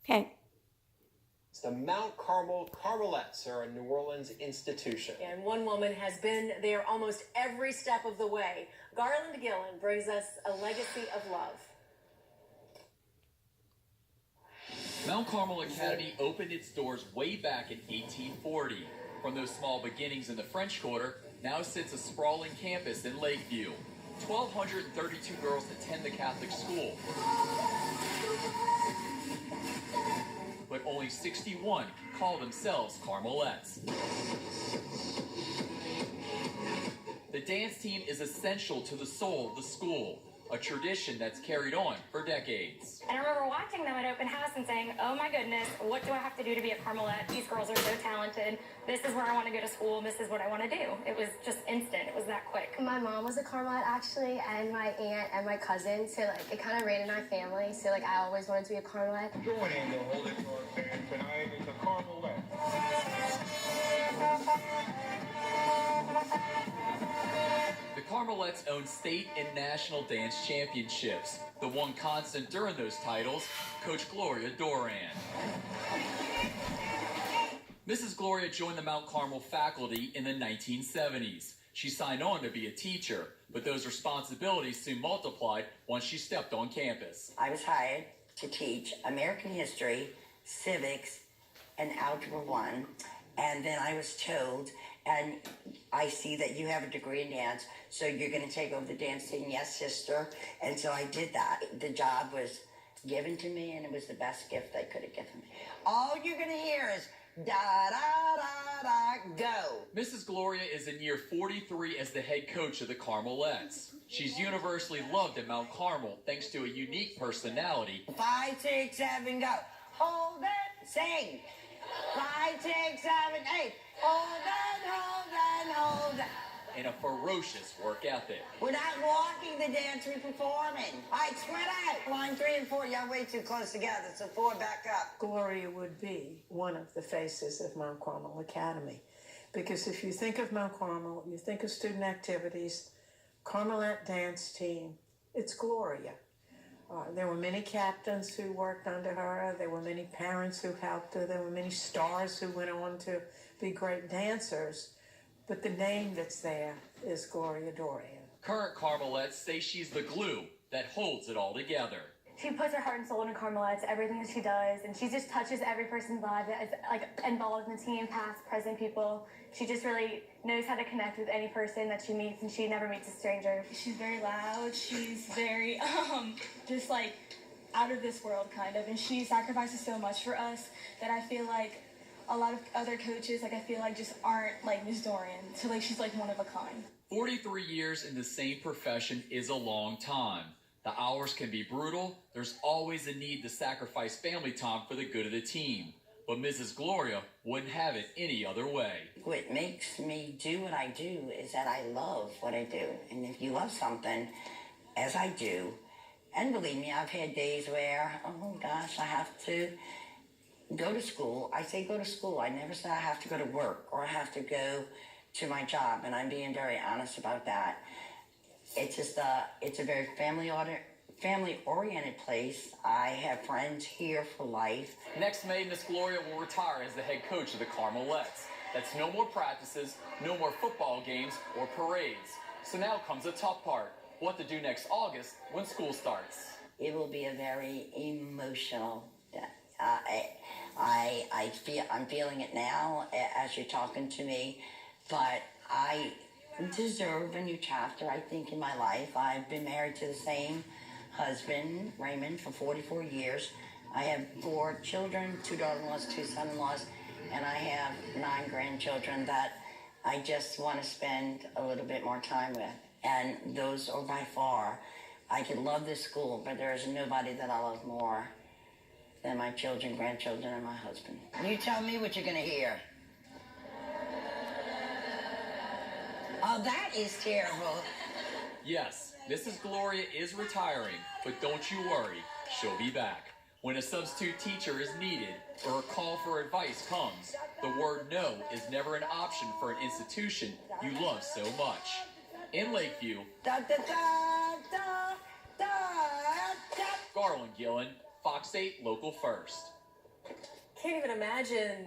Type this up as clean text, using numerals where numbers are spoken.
Okay. The Mount Carmel Carmelettes are a New Orleans institution. And one woman has been there almost every step of the way. Garland Gillen brings us a legacy of love. Mount Carmel Academy opened its doors way back in 1840. From those small beginnings in the French Quarter, now sits a sprawling campus in Lakeview. 1,232 girls attend the Catholic school, but only 61 call themselves Carmelettes. The dance team is essential to the soul of the school, a tradition that's carried on for decades. And I remember watching them at open house and saying, oh my goodness, what do I have to do to be a Carmelette? These girls are so talented. This is where I want to go to school. This is what I want to do. It was just instant. It was that quick. My mom was a Carmelette actually, and my aunt and my cousin, so like it kind of ran in our family. So like I always wanted to be a Carmelette. Joining the Holy Cross band tonight is the Carmelette. The Carmelettes own state and national dance championships. The one constant during those titles, Coach Gloria Duran. Mrs. Gloria joined the Mount Carmel faculty in the 1970s. She signed on to be a teacher, but those responsibilities soon multiplied once she stepped on campus. I was hired to teach American history, civics, and Algebra 1, and then I was told, and I see that you have a degree in dance, so you're going to take over the dance team. Yes, sister. And so I did that. The job was given to me, and it was the best gift they could have given me. All you're going to hear is da-da-da-da, go. Mrs. Gloria is in year 43 as the head coach of the Carmelettes. She's universally loved at Mount Carmel thanks to a unique personality. 5, 6, 7, go. Hold it, sing. 5, 6, 7, 8. Hold on, hold on, hold on. And a ferocious work ethic. We're not walking the dance, we're performing. All right, spread out. Line 3 and 4, y'all way too close together, so 4 back up. Gloria would be one of the faces of Mount Carmel Academy. Because if you think of Mount Carmel, you think of student activities, Carmelette dance team, it's Gloria. There were many captains who worked under her. There were many parents who helped her. There were many stars who went on to be great dancers. But the name that's there is Gloria Duran. Current Carmelettes say she's the glue that holds it all together. She puts her heart and soul into Carmelettes, everything that she does, and she just touches every person's life that is like involved in the team, past, present people. She just really knows how to connect with any person that she meets, and she never meets a stranger. She's very loud. She's very, just like out of this world kind of, and she sacrifices so much for us that I feel like a lot of other coaches, like I feel like just aren't like Ms. Duran. So like she's like one of a kind. 43 years in the same profession is a long time. The hours can be brutal. There's always a need to sacrifice family time for the good of the team. But Mrs. Gloria wouldn't have it any other way. What makes me do what I do is that I love what I do. And if you love something, as I do, and believe me, I've had days where, oh gosh, I have to go to school. I say go to school. I never say I have to go to work or I have to go to my job. And I'm being very honest about that. It's just it's a very family-oriented place. I have friends here for life. Next May, Miss Gloria will retire as the head coach of the Carmelettes. That's no more practices, no more football games or parades. So now comes the tough part. What to do next August when school starts. It will be a very emotional day. I'm feeling it now as you're talking to me, but I deserve a new chapter, I think, in my life. I've been married to the same husband, Raymond, for 44 years. I have 4 children, 2 daughter-in-laws, 2 son-in-laws, and I have 9 grandchildren that I just want to spend a little bit more time with. And those are by far, I could love this school, but there is nobody that I love more than my children, grandchildren, and my husband. You tell me what you're going to hear. Oh, that is terrible. Yes, Mrs. Gloria is retiring, but don't you worry, she'll be back. When a substitute teacher is needed or a call for advice comes, the word no is never an option for an institution you love so much. In Lakeview, Garland Gillen, Fox 8 Local First. can't even imagine